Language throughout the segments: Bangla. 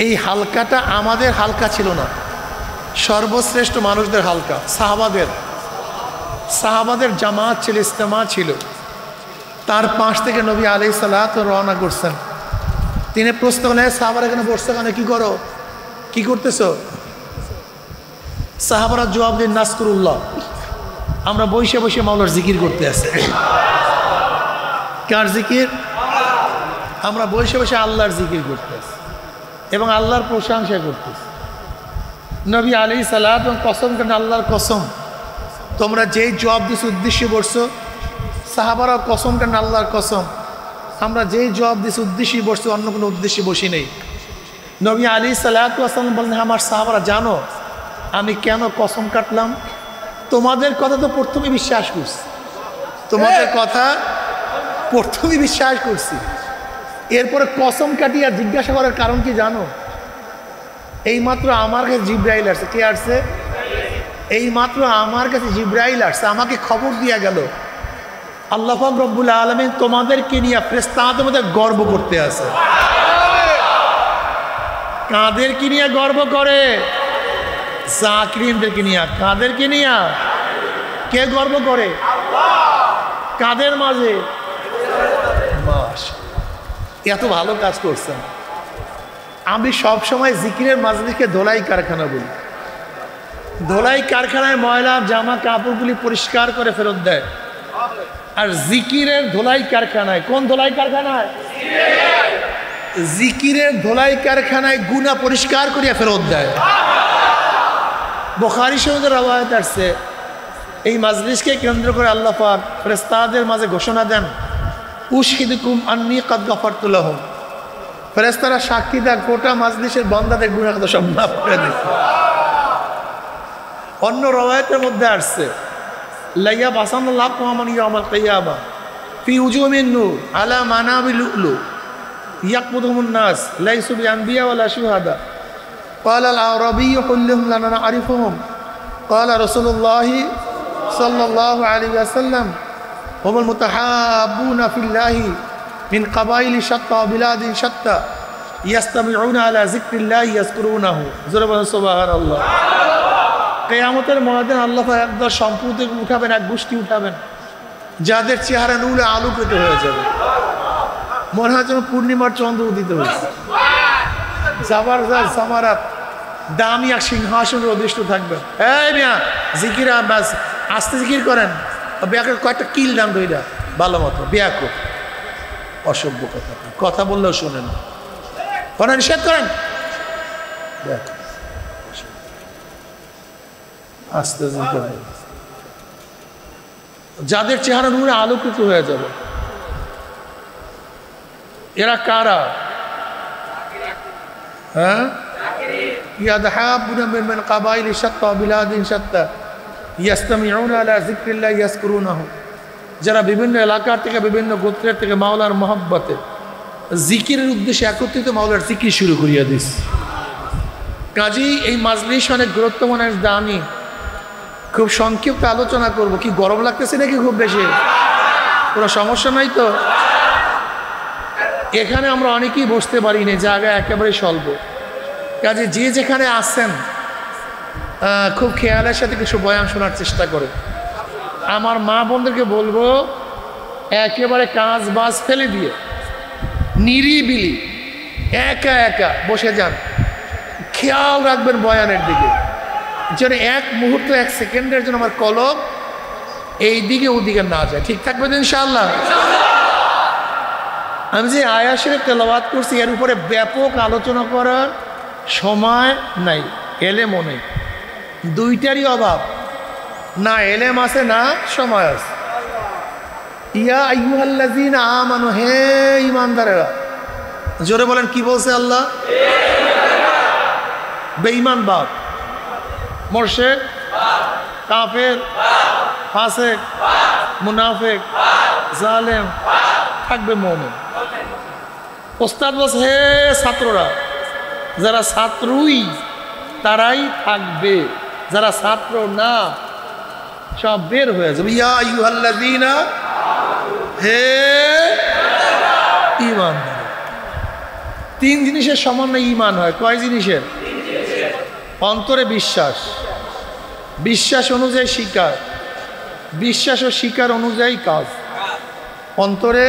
এই হালকাটা আমাদের হালকা ছিল না, সর্বশ্রেষ্ঠ মানুষদের হালকা, সাহাবাদের জামাত ছিল, ইজতেমা ছিল। তার পাশ থেকে নবী আলাইহিস সালাত রওনা করছেন। তিনি প্রশ্ন করলেন, সাহাবারা এখানে বসছে কেন, কি করো, কি করতেছো? সাহাবারা জবাব দিন, নাজকুরুল্লাহ, আমরা বসে বসে মাওলার জিকির করতে আছি। কার জিকির? আমরা বসে বসে আল্লাহর জিকির করতে আছি এবং আল্লাহর প্রশংসা করতেছি। নবী আলাইহিস সালাত কসম করেন, আল্লাহর কসম, তোমরা যেই জবাব দিস উদ্দেশ্যে বসছো, সাহাবারা কসম করেন, আল্লাহর কসম, আমরা যেই জবাব দিস উদ্দেশ্যে বসছি, অন্য কোনো উদ্দেশ্যে বসি নেই। নবী আলাইহিস সালাতু ওয়াস সালাম বলেন, আমার সাহাবারা জানো আমি কেন কসম কাটলাম? তোমাদের কথা তো প্রথমে বিশ্বাস করছি, তোমাদের কথা প্রথমে বিশ্বাস করছি, এরপরে কসম কাটিয়ে জিজ্ঞাসা করার কারণ কি জানো? এইমাত্র আমার কাছে জিবরাইল আসছে। কে আসছে? এইমাত্র আমার কাছে জিবরাইল আসছে, আমাকে খবর দিয়া গেল আল্লাহ পাক রব্বুল আলামিন তোমাদেরকে নিয়ে ফেরেশতাদের মধ্যে গর্ব করতে আছে। কাদেরকে নিয়ে গর্ব করে? জাকিরিনদেরকে নিয়ে। কাদেরকে নিয়ে? কে গর্ব করে? কাদের মাঝে? এত ভালো কাজ করছেন। আমি সব সময় জিকিরের মাজলিসকে ধোলাই কারখানা বলি। ধোলাই কারখানায় ময়লা জামা কাপড়গুলি পরিষ্কার করে ফেরত দেয়, আর জিকিরের ধোলাই কারখানায়, কোন ধোলাই কারখানায়? জিকিরের ধোলাই কারখানায় গুনাহ পরিষ্কার করিয়া ফেরত দেয়। বুখারী শরীফের রওয়ায়াত আসছে, এই মাজলিসকে কেন্দ্র করে আল্লাহ পাক ফেরেশতাদের মাঝে ঘোষণা দেন, উশহিদুকুম আন্নী কাদ গাফারতু লাহুম। ফেরেশতারা সাক্ষী দেন, গোটা মাজলিসের বান্দাদের গুনাহ সব মাফ করে দিয়েছে। অন্য রওয়ায়াতের মধ্যে আসছে, লাইয়া বাসানাল্লাহু মান ইয়াউমাল কিয়ামা ফি উজুমিন নূর আলা মানাবিল লুলু ইয়াকবুদুহুমুন নাস লাইসু বিআনবিয়া ওয়ালা শুহাদা। قال الأعرابي كلهم لنا نعرفهم قال رسول الله صلى الله عليه وسلم هم المتحابون في الله من قبائل شتى وبلاد شتى يستمعون على ذكر الله يذكرونه سبحان الله। কিয়ামতের ময়দানে আল্লাহ পাক একদল সম্প্রদায় উঠাবেন, এক গোষ্ঠী উঠাবেন, যাদের চেহারা নূরে আলোকিত হয়ে যাবে, মনে হয় যেন পূর্ণিমার চন্দ্র উদিত হয়েছে। জাবারজাত জামারাত দামি এক সিংহাসনের অধিষ্ঠ থাকবে। এই মিয়া জিকির আস্তে জিকির করেন, ব্যাকের কয়েকটা কিল দাম ধইরা ভালো মতো ব্যাক অসভ্য কথা, কথা বললেও শোনেন, কথা নিষেধ করেন, আস্তে জিকির, যাদের চেহারা নূরে আলোকিত হয়ে যাবে। এরা কারা? হ্যাঁ, ইয়াদহাবুনা মিন কাবাইলি শাত্তা বিলাদিন শাত্তা ইয়াসতামিউনা আলা যিকরিল্লাহি ইয়াযকুরুনাহু। যারা বিভিন্ন এলাকার থেকে, বিভিন্ন গোত্রের থেকে মাওলার মহব্বতে জিকিরের উদ্দেশ্যে একত্রিত মাওলার জিকির শুরু করিয়া দিস। কাজেই এই মাজলিস অনেক গুরুত্বপূর্ণ, দামি। খুব সংক্ষিপ্ত আলোচনা করব। কি গরম লাগতেছে নাকি খুব বেশি? কোনো সমস্যা নাই তো? এখানে আমরা অনেকেই বসতে পারি না, জায়গা একেবারে স্বল্প। কাজে যে যেখানে আসছেন খুব খেয়ালের সাথে কিছু বয়ান শোনার চেষ্টা করে। আমার মা বোনদেরকে বলবো, একেবারে কাজ বাজ ফেলে দিয়ে নিরিবিলি একা একা বসে যান, খেয়াল রাখবেন বয়ানের দিকে, যেন এক মুহূর্ত, এক সেকেন্ডের জন্য আমার কলম এই দিকে ওদিকে না যায়। ঠিক থাকবে তো ইনশাআল্লাহ? আমি যে আয়াত শরীফ তেলাওয়াত করছি, এর উপরে ব্যাপক আলোচনা করার সময় নাই, এলেমও নেই, দুইটারই অভাব। না এলেম আছে, না সময় আছে। ইয়া আইয়ুহাল্লাযীনা আমানু, হে ঈমানদারেরা, জোরে বলেন কি বলছে আল্লাহ? বেঈমান বাপ, মুরশিদ, কাফের, ফাসিক, মুনাফিক, জালেম, থাকবে মুমিন। ওস্তাদ বলছে, হে ছাত্ররা, যারা ছাত্রই তারাই থাকবে, যারা ছাত্র না সব বের হয়ে যাবে। ইয়া আইয়ুহাল্লাযীনা, হে ঈমানদার। তিন জিনিসের সমন্বয়ে ঈমান হয়। কয় জিনিসের? অন্তরে বিশ্বাস, বিশ্বাস অনুযায়ী স্বীকার, বিশ্বাস ও স্বীকার অনুযায়ী কাজ। অন্তরে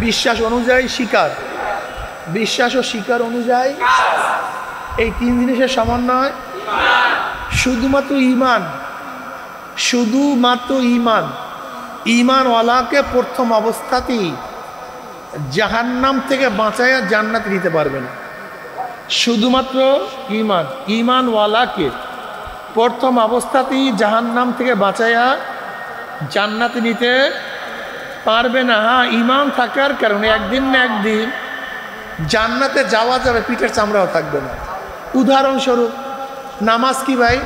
বিশ্বাস অনুযায়ী স্বীকার, বিশ্বাস ও স্বীকার অনুযায়ী এই তিন জিনিসের সমন্বয়। শুধুমাত্র ঈমান, শুধুমাত্র ঈমান, ঈমানওয়ালাকে প্রথম অবস্থাতেই জাহান্নাম থেকে বাঁচাইয়া জান্নাতে নিতে পারবে না। শুধুমাত্র ঈমান, ঈমানওয়ালাকে প্রথম অবস্থাতেই জাহান্নাম থেকে বাঁচাইয়া জান্নাতে নিতে পারবে না। হ্যাঁ, ঈমান থাকার কারণে একদিন না একদিন জান্নাতে যাওয়া যাবে, পিঠের চামড়াও থাকবে না। উদাহরণস্বরূপ নামাজ কি ভাই?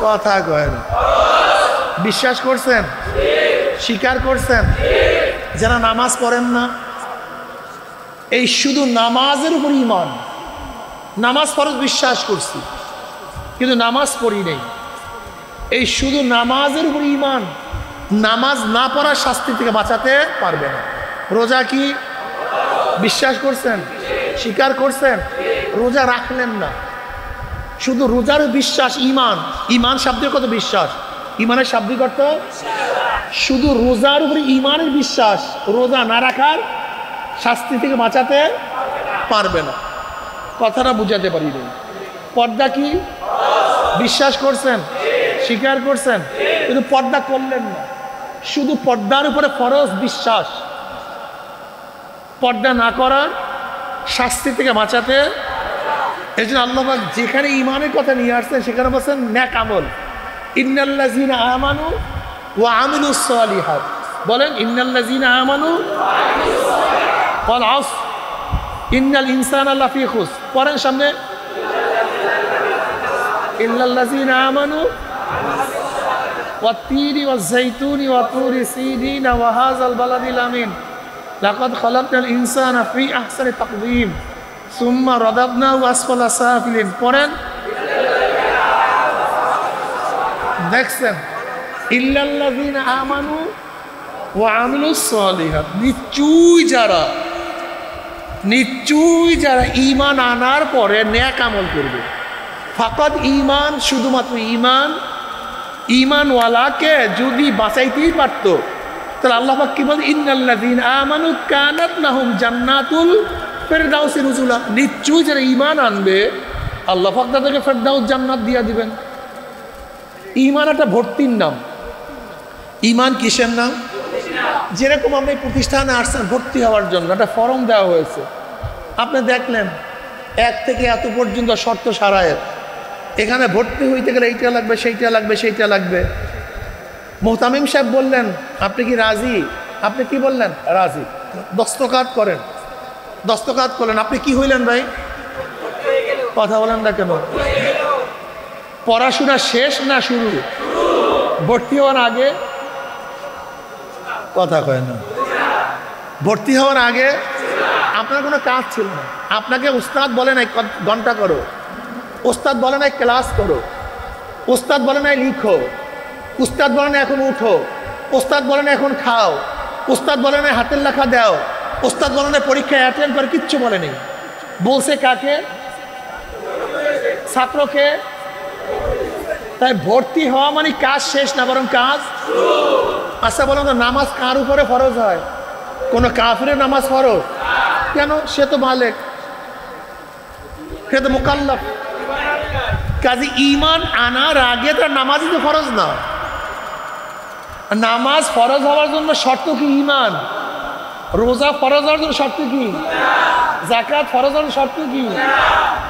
কথা কয় না। বিশ্বাস করছেন? স্বীকার করছেন? যারা নামাজ পড়েন না, এই শুধু নামাজের উপর ঈমান। নামাজ ফরজ বিশ্বাস করছি, কিন্তু নামাজ পড়ি নেই, এই শুধু নামাজের উপর ঈমান। নামাজ না পড়ার শাস্তি থেকে বাঁচাতে পারবে না। রোজা কি? বিশ্বাস করছেন? স্বীকার করছেন? রোজা রাখলেন না, শুধু রোজার বিশ্বাস। ঈমান, ঈমান শাব্দিক অর্থ বিশ্বাস, ঈমানের শাব্দিক অর্থ শুধু রোজার উপরে ঈমানের বিশ্বাস। রোজা না রাখার শাস্তি থেকে বাঁচাতে পারবে না। কথাটা বুঝাতে পারি না। পর্দা কি? বিশ্বাস করছেন? স্বীকার করছেন? কিন্তু পর্দা করলেন না, শুধু পর্দার উপরে ফরজ বিশ্বাস। পর্দা না করার শাস্তি থেকে বাঁচাতে, এই জন্য আল্লাহ পাক যেখানে ঈমানের কথা নিয়ে আসছেন সেখানে বলছেন নেক আমল। ইন্নাল্লাযীনা আমানু ওয়া আমিলুস সালিহাত। বলেন ইন্নাল্লাযীনা আমানু ওয়াল আসর ইন্নাল ইনসানা লাফি খুসর। পড়েন সামনে, ইন্নাল্লাযীনা আমানু ওয়াত-তিনি ওয়াজ-যাইতুনি ওয়া তুরি সিনিনা ওয়া হাযাল বালাদিল আমিন লাকাদ খালাকনাল ইনসানা ফি আহসানি তাকওয়িম সুম্মা রাদাদনাহু আসফালা সাফিলিন। পড়েন, দেখছেন ইল্লাল্লাযীনা আমানু ওয়া আমিলুস সালিহাত। নিশ্চয়ই যারা ঈমান আনার পরে নেক আমল করবে। ফাকাদ ঈমান, শুধুমাত্র ঈমান। ঈমানওয়ালাকে যদি বাঁচাইতেই পারত তাহলে আল্লাহ পাক কি বলেন? ইন্নাল্লাযীনা আমানু কানাত লাহুম জান্নাতুল ফিরদাউসি নুজুলা। নিশ্চয়ই যারা ঈমান আনবে আল্লাহ পাক তাদেরকে ফিরদাউস জান্নাত দিয়ে দিবেন। ঈমান একটা ভর্তির নাম। ঈমান কিসের নাম? যেরকম আপনি প্রতিষ্ঠানে আসছেন ভর্তি হওয়ার জন্য একটা ফর্ম দেওয়া হয়েছে, আপনি দেখলেন 1 থেকে এত পর্যন্ত শর্ত সারায়ের, এখানে ভর্তি হইতে গেলে এইটা লাগবে, সেইটা লাগবে, সেইটা লাগবে। মোহতামিম সাহেব বললেন আপনি কি রাজি? আপনি কি বললেন? রাজি। দস্তখত করেন। দস্তখত করলেন, আপনি কি হইলেন ভাই? কথা বলেন না কেন? পড়াশোনা শেষ না শুরু? ভর্তি হওয়ার আগে? কথা কয় না। ভর্তি হওয়ার আগে আপনার কোনো কাজ ছিল না। আপনাকে উস্তাদ বলে নাই ঘন্টা করো, উস্তাদ বলে নাই ক্লাস করো, উস্তাদ বলে নাই লিখো, উস্তাদ বলে না এখন উঠো, উস্তাদ বলে না এখন খাও, উস্তাদ বলে না হাতের লেখা দাও, উস্তাদ বলে না পরীক্ষায় অ্যাটেন্ড করে, কিচ্ছু বলে নেই। বলছে কাকে? ছাত্রকে। তাই ভর্তি হওয়া মানে কাজ শেষ না, বরং কাজ। আচ্ছা বলুন তো, নামাজ কার উপরে ফরজ হয়? কোনো কাফিরের নামাজ ফরজ কেন? সে তো মালিক, সে তো মুকাল্লাফ। কাজে ঈমান আনার আগে তার নামাজই তো ফরজ না। নামাজ ফরজ হওয়ার জন্য শর্ত কি? ঈমান। রোজা ফরজ হওয়ার জন্য শর্ত কি? যাকাত ফরজ হওয়ার শর্ত কি?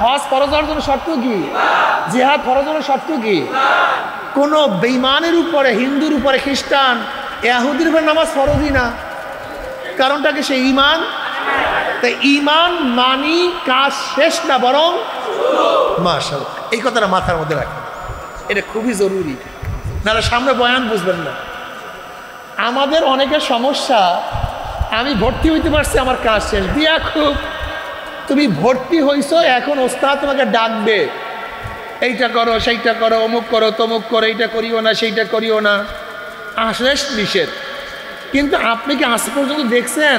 হজ ফরজ হওয়ার জন্য শর্ত কি? জিহাদ ফরজ হওয়ার শর্ত কি? কোনো বেঈমানের উপরে, হিন্দুর উপরে, খ্রিস্টান, ইহুদির উপরে নামাজ ফরজই না। কারণটা কি? সে ঈমান। তাই ঈমান মানি কাজ শেষ না, বরং মাশাআল্লাহ। এই কথাটা মাথার মধ্যে রাখেন, এটা খুবই জরুরি, নাহলে সামনে বয়ান বুঝবেন না। আমাদের অনেকের সমস্যা, আমি ভর্তি হইতে পারছি, আমার কাজ শেষ। দিয়া খুব, তুমি ভর্তি হইছো, এখন ওস্তাদ তোমাকে ডাকবে, এইটা করো, সেইটা করো, অমুক করো, তমুক করো, এইটা করিও না, সেইটা করিও না, আশেষ নিষেধ। কিন্তু আপনি কি আজ পর্যন্ত দেখছেন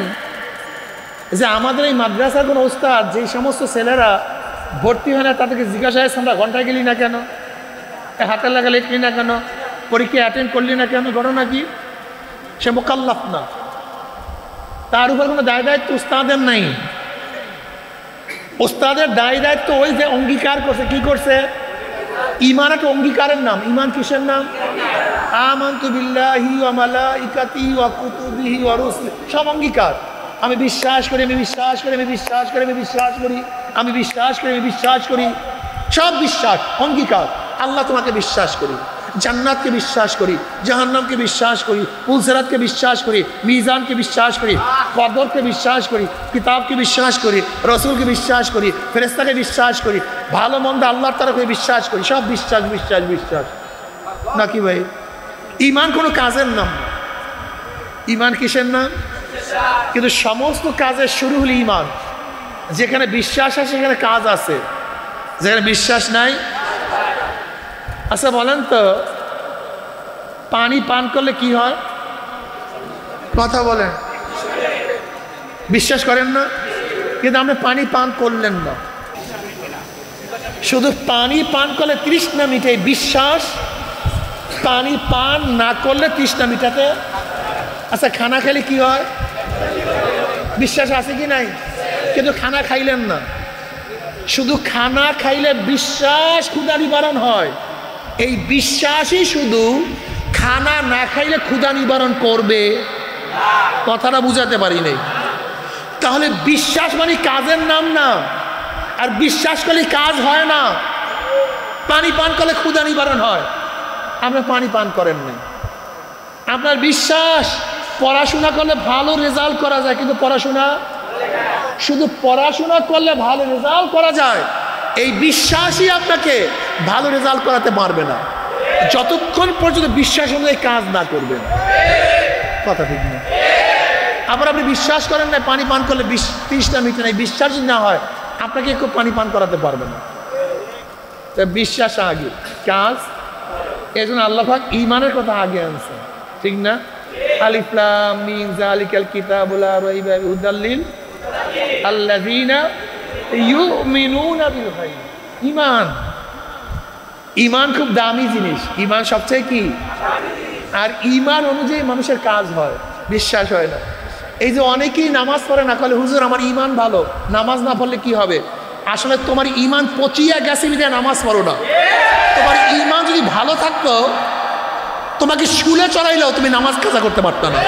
যে আমাদের এই মাদ্রাসার কোনো ওস্তাদ যেই সমস্ত ছেলেরা ভর্তি হয় না তাদেরকে জিজ্ঞাসা হয় আমরা ঘন্টায় গেলি না কেন, হাতের লাগা লিখলি না কেন, পরীক্ষা অ্যাটেন্ড করলি না কেন, ঘটনা কি? সে মোকাল্লাফ না, তার উপর কোনো দায় দায়িত্ব উস্তাদের নাই। উস্তাদের দায় দায়িত্ব ওই যে অঙ্গীকার করছে, কি করছে? ঈমান একটা অঙ্গীকারের নাম। ঈমান কিসের নাম? আমানতু বিল্লাহি ওয়া মালাইকাতিহি ওয়া কুতুবিহি ওয়া রুসুলিহি, সব অঙ্গীকার। আমি বিশ্বাস করি, আমি বিশ্বাস করি, আমি বিশ্বাস করি, আমি বিশ্বাস করি, আমি বিশ্বাস করি, আমি বিশ্বাস করি, সব বিশ্বাস, অঙ্গীকার। আল্লাহ তোমাকে বিশ্বাস করি, জান্নাতকে বিশ্বাস করি, জাহান্নামকে বিশ্বাস করি, পুলসেরাতকে বিশ্বাস করি, মিজানকে বিশ্বাস করি, কদরকে বিশ্বাস করি, কিতাবকে বিশ্বাস করি, রসুলকে বিশ্বাস করি, ফেরেশতাকে বিশ্বাস করি, ভালো মন্দ আল্লাহর তরফে বিশ্বাস করি, সব বিশ্বাস বিশ্বাস বিশ্বাস নাকি ভাই? ঈমান কোনো কাজের নাম। ঈমান কিসের নাম? কিন্তু সমস্ত কাজের শুরু হলো ঈমান। যেখানে বিশ্বাস আছে সেখানে কাজ আছে, যেখানে বিশ্বাস নাই। আচ্ছা বলেন তো, পানি পান করলে কি হয়? কথা বলেন, বিশ্বাস করেন না? কিন্তু আপনি পানি পান করলেন না, শুধু পানি পান করলে তৃষ্ণা মিটে, বিশ্বাস। পানি পান না করলে তৃষ্ণা মিটাতে। আচ্ছা খানা খেলে কি হয়? বিশ্বাস আছে কি নাই? কিন্তু খানা খাইলেন না, শুধু খানা খাইলে বিশ্বাস ক্ষুধা নিবারণ হয়। এই বিশ্বাসই শুধু খানা না খাইলে ক্ষুধা নিবারণ করবে, কথাটা বুঝাতে পারি নাই। তাহলে বিশ্বাস মানে কাজের নাম না, আর বিশ্বাস করলে কাজ হয় না। পানি পান করলে ক্ষুধা নিবারণ হয়, আপনি পানি পান করেন না। আপনার বিশ্বাস পড়াশোনা করলে ভালো রেজাল্ট করা যায়, কিন্তু পড়াশোনা, শুধু পড়াশোনা করলে ভালো রেজাল্ট করা যায়, এই বিশ্বাসই আপনাকে ভালো রেজাল্ট করাতে পারবে না যতক্ষণ পর্যন্ত বিশ্বাস অনুযায়ী কাজ না করবেন। কথা ঠিক না? আবার আপনি বিশ্বাস করেন না পানি পান করলে তৃষ্ণা মিটে না, বিশ্বাস না হয় আপনাকে কেউ পানি পান করাতে পারবে না। বিশ্বাস আগে, কাজ। এই জন্য আল্লাহ পাক ঈমানের কথা আগে আনছে, ঠিক না? আলিফ লাম মিম যালিকাল কিতাবু লা রাইবা ফিহি হুদাল লিল আল্লাযীনা ইউমিনুনা বিল গায়ব। ঈমান, ঈমান খুব দামি জিনিস। ঈমান সবচেয়ে কি? আর ঈমান অনুযায়ী মানুষের কাজ হয়, বিশ্বাস হয় না। এই যে অনেকেই নামাজ পড়ে না, বলে হুজুর আমার ঈমান ভালো, নামাজ না পড়লে কি হবে? আসলে তোমার ঈমান পচিয়া গেছে বিধায় নামাজ পড়ো না। তোমার ঈমান যদি ভালো থাকতো, তোমাকে স্কুলে চড়াইলেও তুমি নামাজ কাজা করতে পারতো না।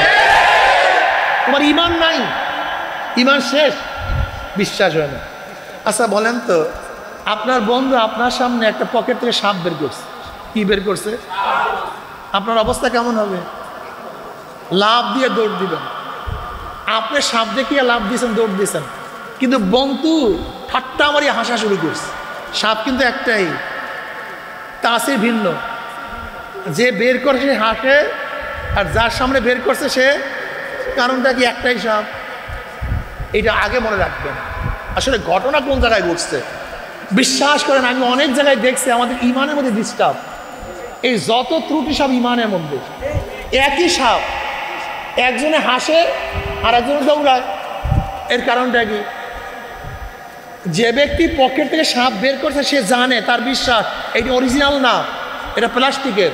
তোমার ঈমান নাই, ঈমান শেষ, বিশ্বাস হয় না। আচ্ছা বলেন তো, আপনার বন্ধু আপনার সামনে একটা পকেট থেকে সাপ বের করছে, কি বের করছে? আপনার অবস্থা কেমন হবে? লাভ দিয়ে দৌড় দিবেন। আপনি সাপ দেখিয়ে লাভ দিয়েছেন, দৌড় দিয়েছেন, কিন্তু বন্ধু ঠাট্টা মারিয়ে হাসা শুরু করছে। সাপ কিন্তু একটাই, তাসির ভিন্ন। যে বের করছে সে হাসে, আর যার সামনে বের করছে সে, কারণটা কি? একটাই সাপ। এটা আগে মনে রাখবেন। আসলে ঘটনা কোন জায়গায় ঘটছে বিশ্বাস করেন, আমি অনেক জায়গায় দেখছি আমাদের ঈমানের মধ্যে ডিস্টার্ব। এই যত ত্রুটি সব ঈমানের মধ্যে। একই সাপ, একজনে হাসে আর একজনে দৌড়ায়। এর কারণটা কি? যে ব্যক্তি পকেট থেকে সাপ বের করছে সে জানে, তার বিশ্বাস এটা অরিজিনাল না, এটা প্লাস্টিকের।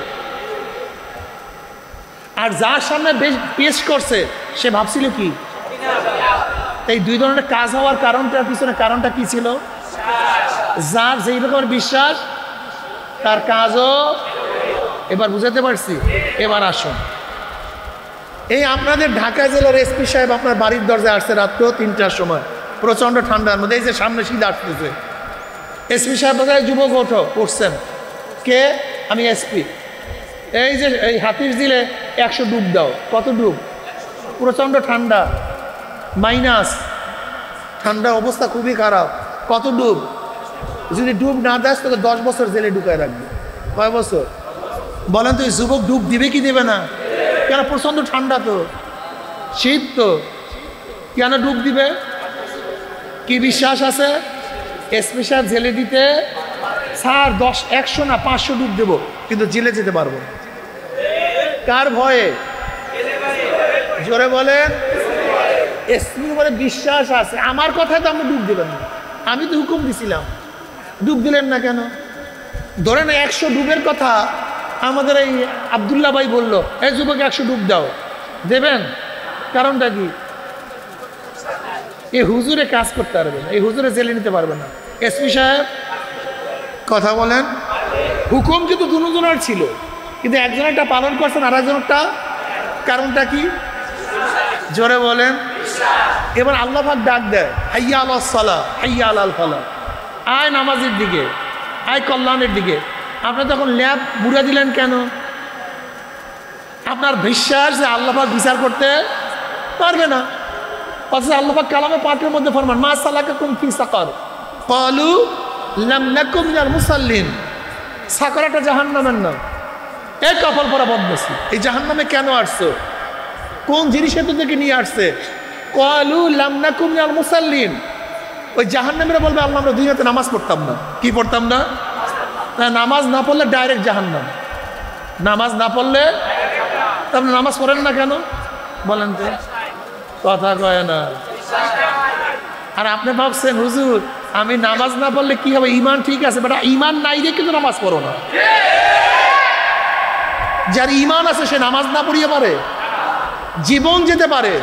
আর যার সামনে পেশ করছে সে ভাবছিল কি? এই দুই ধরনের কাজ হওয়ার কারণটার পিছনে কারণটা কি ছিল? যার যেই রকমের বিশ্বাস তার কাজও। এবার বুঝাতে পারছি? এবার আসুন, এই আপনাদের ঢাকা জেলার এসপি সাহেব আপনার বাড়ির দরজায় আসছে রাত্র 3টার সময়, প্রচণ্ড ঠান্ডার মধ্যে। এই যে সামনে শীত আসতেছে, এসপি সাহেব বোধহয় যুবক উঠছেন। কে? আমি এসপি। এই যে এই হাতির দিলে 100 ডুব দাও। কত ডুব? প্রচণ্ড ঠান্ডা, মাইনাস, ঠান্ডা অবস্থা খুবই খারাপ। কত ডুব? যদি ডুব না দাস তোকে 10 বছর জেলে ঢুকায় রাখবে। কয় বছর? বলেন তো, এই যুবক ডুব দিবে কি দেবে না? কেন? প্রচণ্ড ঠান্ডা তো, শীত তো, কেন ডুব দিবে? কি বিশ্বাস আছে? এসপি সাহেব জেলে দিতে স্যার 100 না 500 ডুব দেবো, কিন্তু জেলে যেতে পারবো। কার ভয়ে? জোরে বলেন। এসপির উপরে বিশ্বাস আছে, আমার কথায় তো আপনি ডুব দিবেন না, আমি তো হুকুম দিছিলাম, ডুব দিলেন না কেন? ধরেন 100 ডুবের কথা আমাদের এই আবদুল্লাহ ভাই বললো, এই যুবক 100 ডুব দাও, দেবেন? কারণটা কি? এই হুজুরে কাজ করতে পারবে না, এই হুজুরে জেলে নিতে পারবে না। এসপি সাহেব কথা বলেন, হুকুম কিন্তু দুজনের ছিল, কিন্তু একজনেরটা পালন করছেন আর একজনেরটা, কারণটা কি? জোরে বলেন। এবার আল্লাহ পাক ডাক দেয়, হাইয়া আলাস সালাহ হাইয়া আলাল ফালাহ, আয় নামাজের দিকে, আয় কল্যাণের দিকে। আপনি তখন ল্যাব বুড়া দিলেন কেন? আপনার বিশ্বাস যে আল্লাহ পাক বিচার করতে পারবে না। অথচ আল্লাহ পাক কালামে পাকের মধ্যে ফরমান, মা সালাকাকুম ফি সাকার ক্বালু লাম নাকু মিনাল মুসাল্লিন। সাকার একটা জাহান্নামের নাম। এই কপাল পরা বদমাশি, এই জাহান্নামে কেন আসছো? কোন জিনিসের থেকে নিয়ে আসছে? ক্বালু লাম নাকু মিনাল মুসাল্লিন। ওই জাহান্নামীরা বলবে, আল্লাহ আমরা দুনিয়াতে নামাজ পড়তাম না। কি পড়তাম না? নামাজ না পড়লে ডাইরেক্ট জাহান্নাম। নামাজ না পড়লে, আপনি নামাজ পড়েন না কেন বলেন তো? কথা কয় না। আর আপনি ভাবছেন হুজুর আমি নামাজ না পড়লে কি হবে? ইমান ঠিক আছে, বাট ইমান নাই রে কিন্তু নামাজ পড়ো না। যার ইমান আছে সে নামাজ না পড়িয়ে পারে? জীবন যেতে পারে,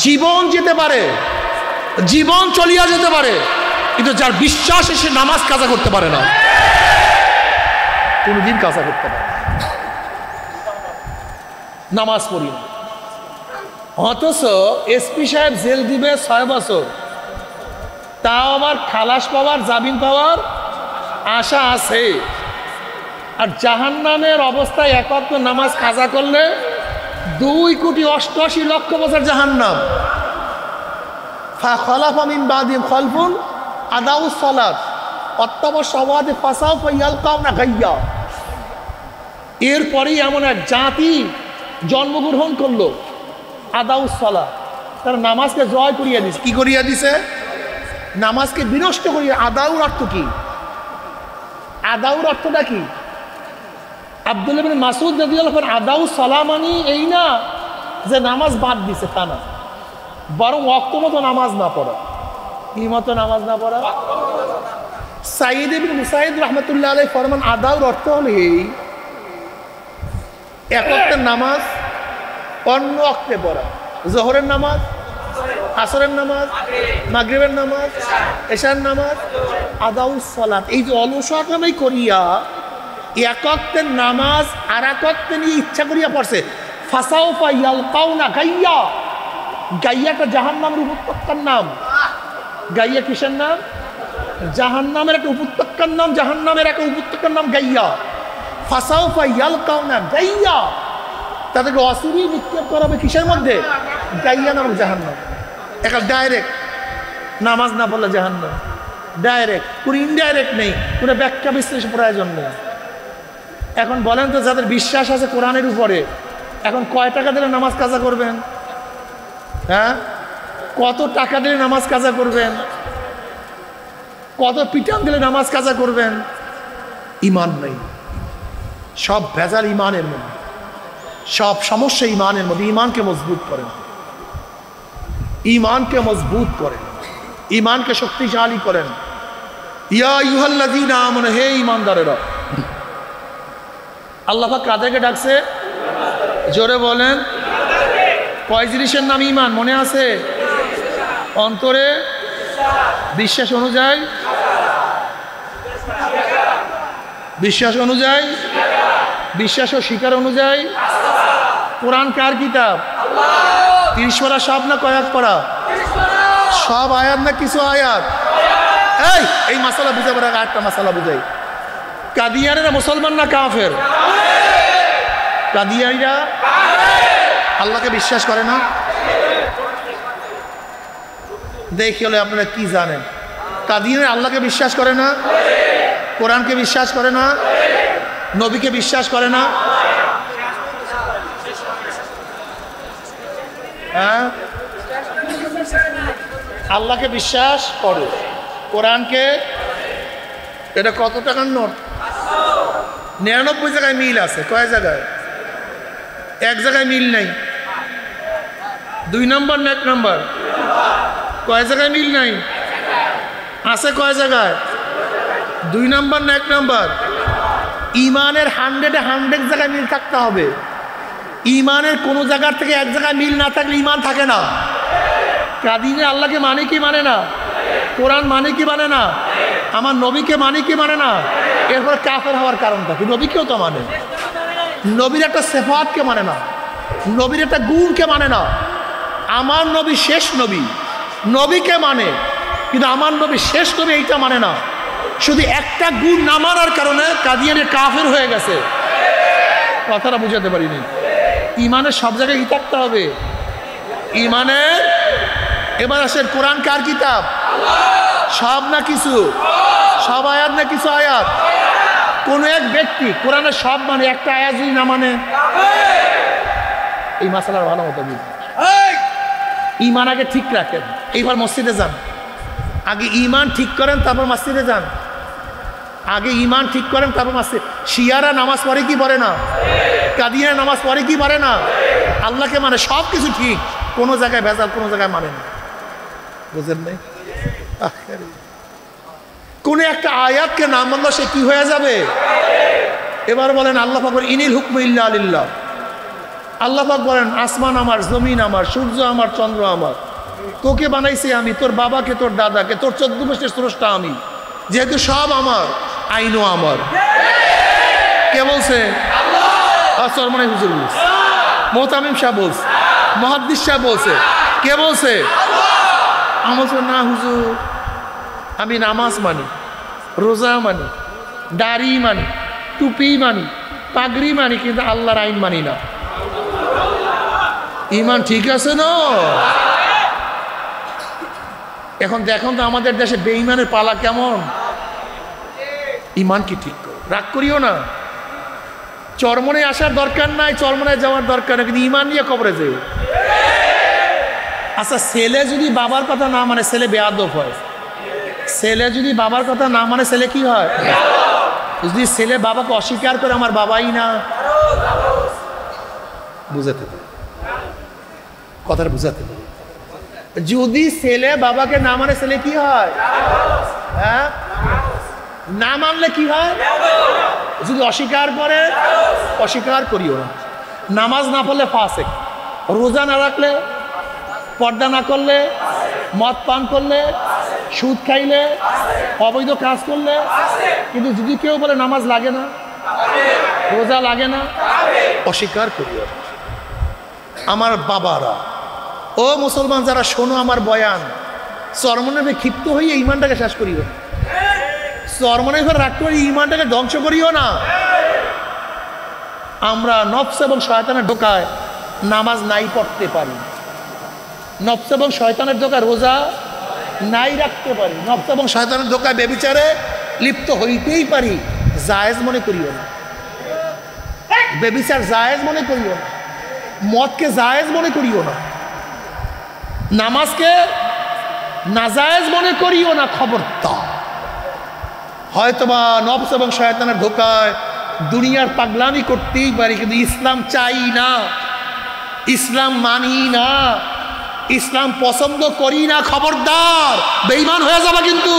জীবন যেতে পারে, জীবন চলিয়া যেতে পারে, কিন্তু যার বিশ্বাস সে নামাজ কাজা করতে পারে না, কোনদিন কাজা করতে পারে না। নামাজ পড়ি না। অথচ এসপি সাহেব জেল দিবে 6 বছর, তাও আবার খালাস পাওয়ার, জামিন পাওয়ার আশা আছে। আর জাহান্নামের অবস্থায় একত্র নামাজ কাজা করলে 2,88,00,000 বছর জাহান্নাম। ফাখালাফা মিন বাদিহিম খালফুন আদাউস সালাত ওয়াত্তাবাউ শাহাওয়াতি ফাসাউফা ইয়ালকাউনা গায়্যা। এরপরেই এমন এক জাতি জন্মগ্রহণ করলো, আদাউস সালাত, তারা নামাজকে জয় করিয়া দিছে। কি করিয়া দিছে? নামাজকে বিনষ্ট করিয়া। আদাউর অর্থ কি? আদাউর অর্থটা কি? আব্দুল্লাহ ইবনে মাসউদ রাদিয়াল্লাহু আনহু আদাউস সালাম মানে এই না যে নামাজ বাদ দিছে, তা না, বরং ওয়াক্ত মতো নামাজ না পড়া। কি মতো নামাজ না পড়া? সাইয়্যিদ ইবনে মুসাইয়্যিদ রাহমাতুল্লাহ আলাইহি ফরমান, আদাউর অর্থ হলো এই এক ওয়াক্তের নামাজ অন্য ওয়াক্তে পড়া। জোহরের নামাজ, আসরের নামাজ, মাগরিবের নামাজ, এশার নামাজ, আদাউস সালাত। এই যে অলসতামি করিয়া এক ওয়াক্তের নামাজ আর এক ওয়াক্তে নিয়ে ইচ্ছা করিয়া পড়ছে। ফাসাউফা ইয়ালকাউনা গায়্যা। গাইয়াটা জাহান্নামের উপত্যকার নাম। গাইয়া কিসের নাম? জাহান্নামের একটা উপত্যকার নাম। জাহান্নামের একটা উপত্যকার নাম গাইয়া। ফাসাউফা ইয়ালকাউনা গাইয়া। তাদেরকে অসুরি নিক্ষেপ করা হবে কিসের মধ্যে? গাইয়া নামক জাহান্নাম। একটা ডাইরেক্ট নামাজ না পড়লে জাহান্নাম, ডাইরেক্ট, কোনো ইনডাইরেক্ট নেই, কোনো ব্যাখ্যা বিশ্লেষণ প্রয়োজন নেই। এখন বলেন তো, যাদের বিশ্বাস আছে কোরআনের উপরে, এখন কয় টাকা দিলে নামাজ কাজা করবেন? হ্যাঁ, কত টাকা দিলে নামাজ কাজা করবেন? কত পিটান দিলে নামাজ কাজা করবেন? ইমান নেই, সব ভেজাল ইমানের মধ্যে, সব সমস্যা ইমানের মধ্যে। ইমানকে মজবুত করেন, ইমানকে মজবুত করেন, ইমানকে শক্তিশালী করেন। ইয়া আইয়ুহাল্লাযীনা আমানু, হে ইমানদারেরা। আল্লাহ পাক কাদেরকে ডাকছে? জোরে বলেন। কয় জিনিসের নাম ইমান মনে আছে? অন্তরে বিশ্বাস অনুযায়ী, বিশ্বাস অনুযায়ী, বিশ্বাস ও স্বীকার অনুযায়ী। কোরআন কার কিতাব? 30 পারা সব না কয়েক পারা? সব আয়াত না কিছু আয়াত? এই মাসালা বুঝাবার আগে একটা মাসালা বুঝাই। কাদিয়ানিরা মুসলমান না কাফের? কাদিয়ানিরা আল্লাহকে বিশ্বাস করে না। দেখি হলে আপনারা কি জানেন? কাদিয়ানিরা আল্লাহকে বিশ্বাস করে না, কোরআনকে বিশ্বাস করে না, নবীকে বিশ্বাস করে না। হ্যাঁ, আল্লাহকে বিশ্বাস করে, কোরআনকে। এটা কত টাকার নোট? 99 জায়গায় মিল আছে। কয় জায়গায়? এক জায়গায় মিল নেই। 2 নম্বর না 1 নম্বর? কয় জায়গায় মিল নাই? আছে কয় জায়গায়? 2 নম্বর না 1 নম্বর? ইমানের 100 জায়গায় মিল থাকতে হবে। ইমানের কোনো জায়গার থেকে এক জায়গায় মিল না থাকলে ইমান থাকে না। কাদিনে আল্লাহকে মানে কি মানে না? কোরআন মানে কি মানে না? আমার নবীকে মানে কি মানে না? এরপরে কাফের হওয়ার কারণটা কি? নবীকেও তো মানে, নবীর একটা সিফাতকে মানে না, নবীর একটা গুণকে মানে না। আমার নবী শেষ নবী, নবীকে মানে, কিন্তু আমার নবী শেষ নবী এইটা মানে না। শুধু একটা গুণ না মানার কারণে কাদিয়ানে কাফের হয়ে গেছে। কথাটা বুঝাতে পারিনি। ইমানের সব জায়গায় কি থাকতে হবে? ইমানের, এবার আসেন কোরআন কার কিতাব? সব না কিছু? সব আয়াত না কিছু আয়াত? কোন এক ব্যক্তি কোরআনের সব মানে, একটা আয়াত যদি না মানে, এই মাসালার ভালো মতো বুঝুন। ইমান আগে ঠিক রাখেন, এইবার মসজিদে যান। আগে ইমান ঠিক করেন, তারপর মসজিদে যান। আগে ইমান ঠিক করেন, তারপর মসজিদ। শিয়ারা নামাজ পড়ে কি পড়ে না? কাদিয়ানা নামাজ পড়ে কি পড়ে না? আল্লাহকে মানে, সব কিছু ঠিক, কোনো জায়গায় ভেজাল, কোনো জায়গায় মানে না। বুঝেন নাই? কোন একটা আয়াতকে না মানলে সে কি হয়ে যাবে? এবার বলেন আল্লাহ পাক বলেন ইনিল হুকমু ইল্লা লিল্লাহ। আল্লাহ পাক বলেন আসমান আমার, জমিন আমার, সূর্য আমার, চন্দ্র আমার। তোকে বানাইছি আমি, তোর বাবাকে, তোর দাদাকে, তোর 14 বছরের স্রষ্টা আমি। যেহেতু সব আমার, আইনও আমার। কে বলছে? চরমনাই হুজুর বলছে, মোহতামিম শাহ বলছে, মুহাদ্দিস শাহ বলছে। কে বলছে? আমার না হুজুর, আমি নামাজ মানি, রোজা মানি, দাড়ি মানি, টুপি মানি, পাগড়ি মানি, কিন্তু আল্লাহর আইন মানি না। ইমান ঠিক আছে না? এখন দেখুন তো আমাদের দেশে বেঈমানের পালা কেমন। ইমান কি ঠিক করো, রাগ করিও না। চরমনে আসার দরকার নাই, চরমনে যাওয়ার দরকার নাই, কিন্তু ইমান নিয়ে কবরে যেও। আচ্ছা, ছেলে যদি বাবার কথা না মানে ছেলে বেয়াদব হয়। ছেলে যদি বাবার কথা না মানে ছেলে কি হয়? যদি ছেলে বাবাকে অস্বীকার করে, আমার বাবাই না, বুঝাতে পারে, কথাটা বুঝাতে পারে। যদি ছেলে বাবাকে না মানে ছেলে কি হয়? হ্যাঁ, না মানলে কি হয়? যদি অস্বীকার করে, অস্বীকার করিও না। নামাজ না পড়লে ফাসেক, রোজা না রাখলে, পর্দা না করলে, মদ পান করলে, সুদ খাইলে, অবৈধ কাজ করলে। কিন্তু যদি কেউ বলে নামাজ লাগে না, রোজা লাগে না, অস্বীকার করিও না। আমার বাবারা, ও মুসলমান যারা শোনো আমার বয়ান, চরমনে ক্ষিপ্ত হয়ে ইমানটাকে শেষ করিও না। চরমনে রাখতে হয়ে ইমানটাকে ধ্বংস করিও না। আমরা নফস এবং শয়তানের ধোকায় নামাজ নাই পড়তে পারি, নফস এবং শয়তানের ধোকায় রোজা নাই রাখতে পারি, নফস এবং শয়তানের ধোকায় ব্যভিচারে লিপ্ত হইতেই পারি। জায়েজ মনে করিও না, ব্যভিচার জায়েজ মনে করিও না, মদকে জায়েজ মনে করিও না, নামাজকে নাজায়েজ মনে করিও না। খবরদার। হয়তোবা নফস এবং শয়তানের ধোকায় দুনিয়ার পাগলামি করতেই পারি, কিন্তু ইসলাম চাই না, ইসলাম মানি না, ইসলাম পছন্দ করি না। খবরদার, বেঈমান হয়ে যাবে কিন্তু।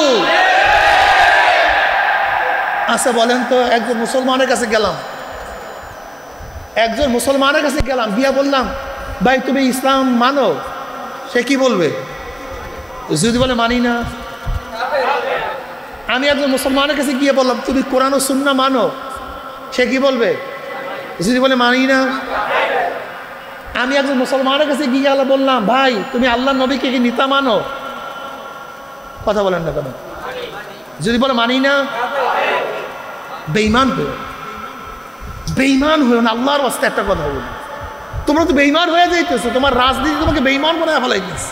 আচ্ছা বলেন তো, একজন মুসলমানের কাছে গেলাম, একজন মুসলমানের কাছে গেলাম, গিয়া বললাম ভাই তুমি ইসলাম মানো? সে কি বলবে? যদি বলে মানি না। আমি একজন মুসলমানের কাছে গিয়ে বললাম তুমি কোরআন ও সুন্নাহ মানো? সে কি বলবে? যদি বলে মানি না। আমি একজন মুসলমানের কাছে গিয়ে বললাম ভাই তুমি আল্লাহ নবীকে কি নিতা মানো? কথা বলেন না কেন? যদি বলে মানি না, বেঈমান হয়ে, বেঈমান হয়ে না। আল্লাহর ওয়াস্তে একটা কথা বলি, তোমরা তো বেঈমান হয়ে যাইতেছো, তোমার রাজনীতি তোমাকে বেঈমান বানায় ফেলাইতেছে।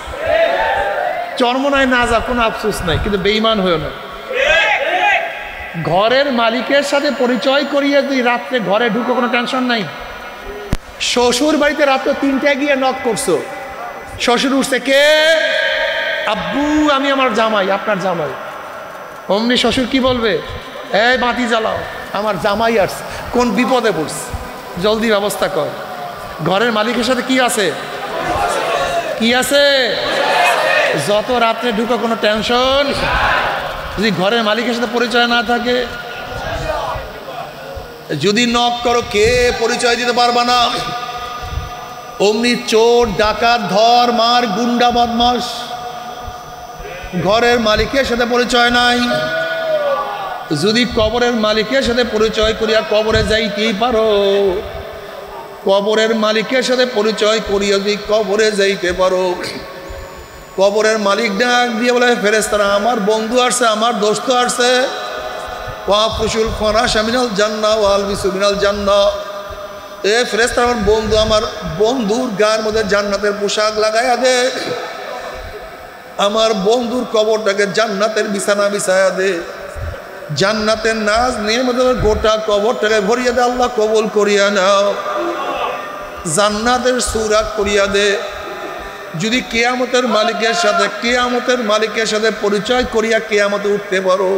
চরমনায় না যা কোনো আফসোস নাই, কিন্তু বেঈমান হয়েও না। ঘরের মালিকের সাথে পরিচয় করিয়ে তুই রাত্রে ঘরে ঢুকো, কোনো টেনশন নাই। শ্বশুর বাড়িতে রাত্রে 3টায় গিয়ে নক করছো, শ্বশুর উঠছে, কে? আব্বু আমি আমার জামাই, আপনার জামাই। অমনি শ্বশুর কি বলবে? এই বাতি জ্বালাও, আমার জামাই আসছে, কোন বিপদে পড়ছে, জলদি ব্যবস্থা কর। ঘরের মালিকের সাথে কি আছে? কি আছে? যত রাত্রে ঢুকো কোনো টেনশন। যদি ঘরের মালিকের সাথে পরিচয় না থাকে, যদি নক করো কে পরিচয় দিতে পারবা না, অমনি চোর ডাকাত ধর মার গুন্ডা বদমাস, ঘরের মালিকের সাথে পরিচয় নাই। যদি কবরের মালিকের সাথে পরিচয় করিয়া কবরে যাইতেই পারো, কবরের মালিকের সাথে পরিচয় করিয়া যদি কবরে যাইতে পারো, কবরের মালিক ডাক দিয়ে বলে ফেরেশতারা আমার বন্ধু আসছে, আমার দোস্ত আসছে, ওয়াফুশুল ফরাশ মিনাল জান্নাহ ওয়াল বিসু মিনাল জান্নাহ। এ ফেরেশতা আমার বন্ধু, আমার বন্ধুর গায়ের মধ্যে জান্নাতের পোশাক লাগাইয়া দে, আমার বন্ধুর কবরটাকে জান্নাতের বিছানা বিছায়া দে, জান্নাতের নাজ নিয়ে মধ্যে গোটা কবরটাকে ভরিয়ে দে, আল্লাহ কবুল করিয়া নাও, জান্নাতের সুরাত করিয়া দে। যদি কিয়ামতের মালিকের সাথে পরিচয় করিয়া কিয়ামতে উঠতে পারো,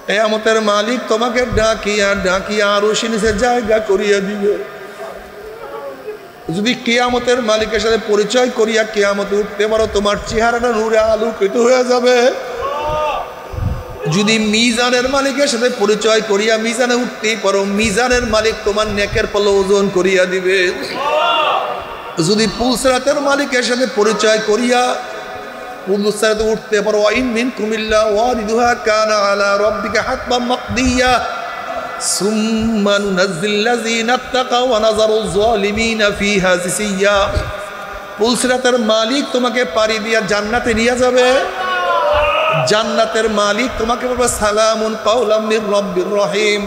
কিয়ামতের মালিক তোমাকে ডাকিয়া ডাকিয়া আরশের নিচে জায়গা করিয়া দিবে। যদি কিয়ামতের মালিকের সাথে পরিচয় করিয়া কিয়ামতে উঠতে পারো, তোমার চেহারাটা নূরে আলোকিত হয়ে যাবে। যদি মিজানের মালিকের সাথে পরিচয় করিয়া মিজানে উঠতেই পারো, মিজানের মালিক তোমার নেকের পাল্লা ওজন করিয়া দিবে। যদি পুলসিরাতের মালিকের সাথে পরিচয় করিয়া পুলসিরাতে উঠতে পারো, ওয়াইন মিনকুম ইল্লা ওয়ারিদুহা কানা আলা রাব্বিকা হাতমান মাকদিয়া সুম্মা নুনাজ্জিল লাযিনা ইত্তাকাও ওয়া নাযারুজ যালিমিনা ফিহা জিসিয়া। পুলসিরাতের মালিক তোমাকে পাড়ি দিয়া জান্নাতে নিয়ে যাবে। জান্নাতের মালিক তোমাকে বলবে সালামুন কাওলাম মির রাব্বির রহিম,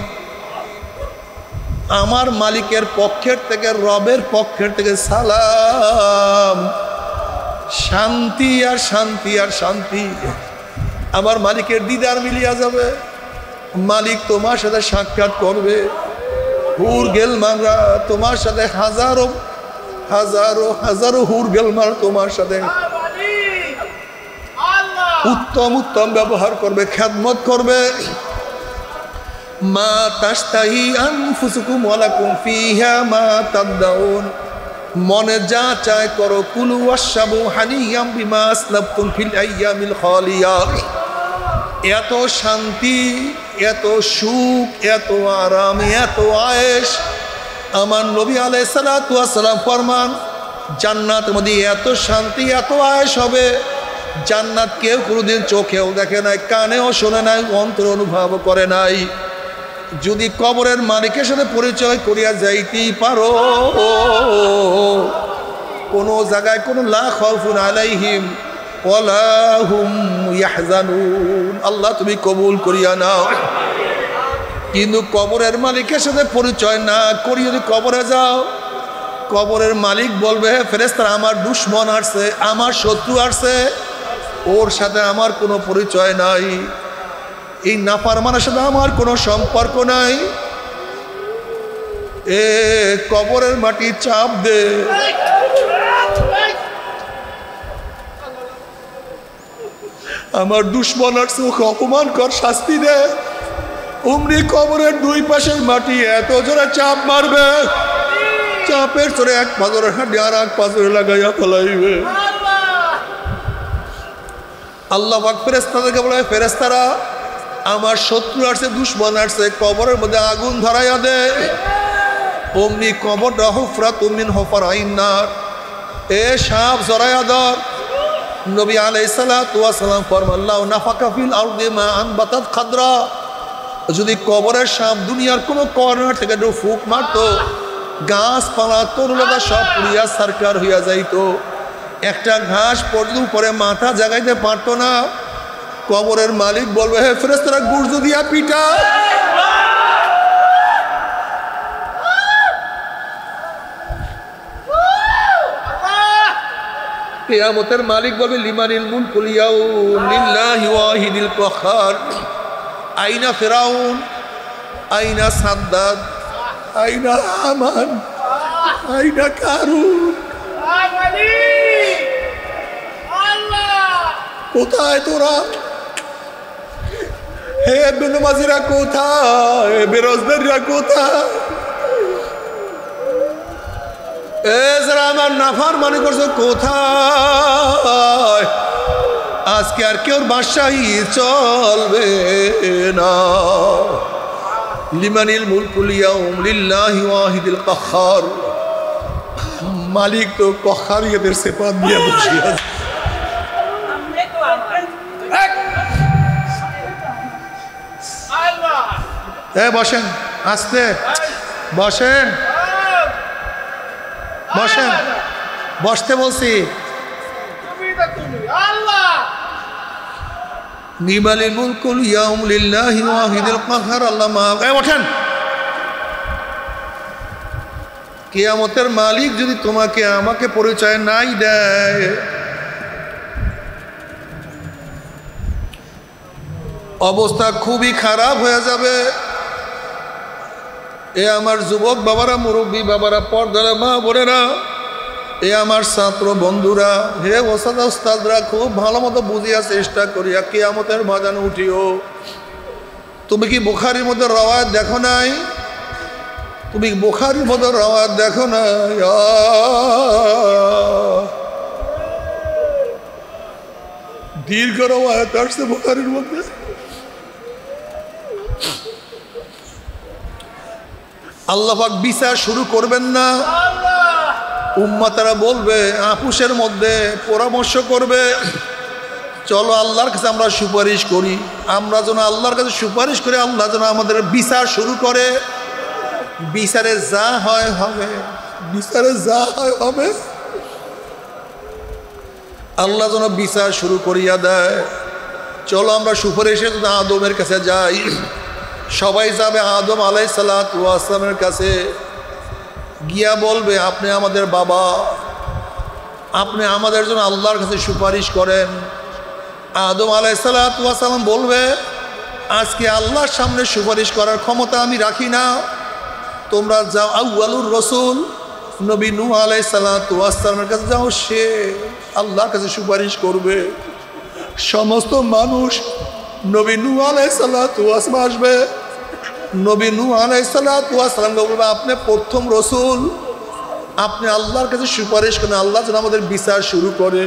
আমার মালিকের পক্ষের থেকে, রবের পক্ষের থেকে সালাম, শান্তি আর শান্তি আর শান্তি। আমার মালিকের দিদার মিলিয়া যাবে, মালিক তোমার সাথে সাক্ষাৎ করবে। হুর গেলমানরা তোমার সাথে হাজারো হাজারো হাজারো হুর গেলমান তোমার সাথে উত্তম উত্তম ব্যবহার করবে, খেদমত করবে। মা তাশতাহি আনফুসুকুম ওয়া লাকুম ফিহা মা তাদদাউন, মনে যা চায় করো। কুলু ওয়াশরাবু হানিয়াম বিমা আসলাফতুম ফিল আইয়ামিল খালিয়া। এত শান্তি, এত সুখ, এত আরাম, এত আয়েশ আমার নবী আলাইহিস সালাতু ওয়াস সালাম ফরমান, জান্নাতের মধ্যে এত শান্তি, এত আয়েশ হবে, জান্নাত কেউ কোনোদিন চোখেও দেখে নাই, কানেও শোনে নাই, অন্তরে অনুভব করে নাই। যদি কবরের মালিকের সাথে পরিচয় করিয়া যাইতেই পারো, কোনো জায়গায় কোনো লা খাউফুন আলাইহিম ওয়ালা হুম ইয়াহজানুন, আল্লাহ তুমি কবুল করিয়া নাও। কিন্তু কবরের মালিকের সাথে পরিচয় না করি যদি কবরে যাও, কবরের মালিক বলবে ফেরেশতারা আমার দুশমন আসছে, আমার শত্রু আসছে, ওর সাথে আমার কোনো পরিচয় নাই, এই নাফরমানের সাথে আমার কোনো সম্পর্ক নাই। এ কবরের মাটি চাপ দে, আমার দুশমন আসছে, ওকে অপমান কর, শাস্তি দে। অমনি কবরের দুই পাশের মাটি এত জোরে চাপ মারবে, চাপের জোরে এক পাথরের হাঁটি আর এক পাথরে লাগাইয়া ফেলাইবে। আল্লাহ পাক ফেরেশতাদেরকে বলে, ফেরেশতারা আমার শত্রু আসছে, দুশমন আসছে, কবরের মধ্যে আগুন ধরাইয়া দে। অমনি কবরটা হুফরাতুম মিন হুফরাইন নার, এ সাপ জড়াইয়া ধর। নবী আলাইহিস সালাতু ওয়াস সালাম ফরমান, লাউ নাফাকা ফিল আরদি মা আনবাতাত খাদরা, যদি কবরের সাপ দুনিয়ার কোনো কর্নার থেকে ফুক মারতো, গাছপালা তরুলতা সব পুড়িয়া সারকার হইয়া যাইতো, একটা ঘাস পর্যন্ত উপরে মাথা জাগাইতে পারতো না। কবরের মালিক বলবে, হে ফেরেশতারা গুর্জ দিয়া পিটা। কিয়ামতের মালিক বলবে, লিমানিল মুলকুল ইয়াউম লিল্লাহি ওয়াহিদিল কাহ্হার, আইনা ফিরাউন, আইনা সাদ্দাদ, আইনা হামান, আইনা কারুন, কোথায় তোরা? হে বেনমাজিরা কোথায়? বেরোজগারীরা কোথায়? যারা আমার নাফরমানি করছো কোথায়? আজকে আর কেউ বাদশাহী চলবে না। লিমানিল মুলকুল ইয়াউম লিল্লাহি ওয়াহিদিল কাহ্হার। মালিক তো কখারিয়াদের সেপাত দিয়ে বসে আছে। বসেন, আস্তে বসেন, বসেন, বসতে বলছি। লিমানিল মুলকুল ইয়াউম লিল্লাহি ওয়াহিদিল কাহ্হার। আল্লাহ মাফ। ওঠেন। কিয়ামতের মালিক যদি তোমাকে আমাকে পরিচয় নাই দেয়, অবস্থা খুবই খারাপ হয়ে যাবে। এ আমার যুবক বাবারা, মুরব্বী বাবারা, পর্দার মা বোনেরা, এ আমার ছাত্র বন্ধুরা, হে ওস্তাদরা, খুব ভালো মতো বুঝিয়া চেষ্টা করিয়া কিয়ামতের ময়দানে উঠিও। তুমি কি বুখারীর মধ্যে রওয়ায়াত দেখো নাই? তুমি বুখারীর মধ্যে রওয়ায়াত দেখো নাই? দীর্ঘ রওয়ায়াত আসছে বুখারীর মধ্যে। আল্লাহ পাক বিচার শুরু করবেন না, উম্মতেরা বলবে, আপুসের মধ্যে পরামর্শ করবে, চলো আল্লাহর কাছে আমরা সুপারিশ করি। আমরা যেন আল্লাহর কাছে সুপারিশ করে আল্লাহ যেন আমাদের বিচার শুরু করে। বিচারে যা হয় হবে, বিচারে যা হয় হবে। আল্লাহ যেন বিচার শুরু করিয়া দেয়। চলো আমরা সুপারিশে আদমের কাছে যাই। সবাই যাবে আদম আলাইহিস সালাতু ওয়াস সালামের কাছে, গিয়া বলবে, আপনি আমাদের বাবা, আপনি আমাদের জন্য আল্লাহর কাছে সুপারিশ করেন। আদম আলাইহিস সালাতু ওয়াস সালাম বলবে, আজকে আল্লাহর সামনে সুপারিশ করার ক্ষমতা আমি রাখি না। তোমরা যাও আউয়ালুর রসুল নবী নূহ আলাইহিস সালাতু ওয়াস সালামের কাছে যাও, সে আল্লাহর কাছে সুপারিশ করবে। সমস্ত মানুষ নবী নূহ আলাইহিস সালাতু ওয়াস সালাম আসবে। নবী নূহ আলাইহিস সালাতু ওয়াস সালামকে বলবে, আপনি প্রথম রসুল, আপনি আল্লাহর কাছে সুপারিশ করেন, আল্লাহ যেন আমাদের বিচার শুরু করে।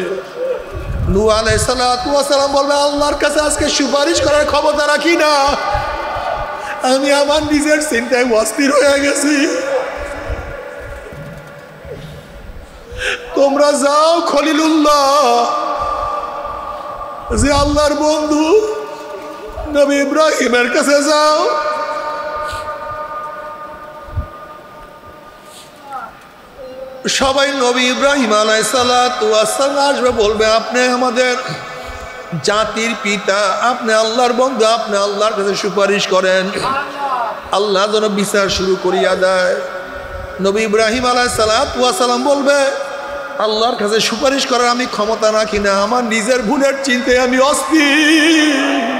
নূহ আলাইহিস সালাতু ওয়াস সালাম বলবে, আল্লাহর কাছে আজকে সুপারিশ করার ক্ষমতা রাখি না, আমি আমার নিজের চিন্তায় অস্থির হয়ে গেছি। তোমরা যাও খলিলুল্লাহ, যে আল্লাহর বন্ধু নবী ইব্রাহিমের কাছে যাও। সবাই নবী ইব্রাহিম আলাইহিস সালাতু ওয়াস সালাম আসবে, বলবে, আপনি আমাদের জাতির পিতা, আপনি আল্লাহর বন্ধু, আপনি আল্লাহর কাছে সুপারিশ করেন, আল্লাহ যেন বিচার শুরু করিয়া দেয়। নবী ইব্রাহিম আলাইহিস সালাতু ওয়াস সালাম বলবে, আল্লাহর কাছে সুপারিশ করার আমি ক্ষমতা রাখি না, আমার নিজের ভুলের চিন্তায় আমি অস্থির,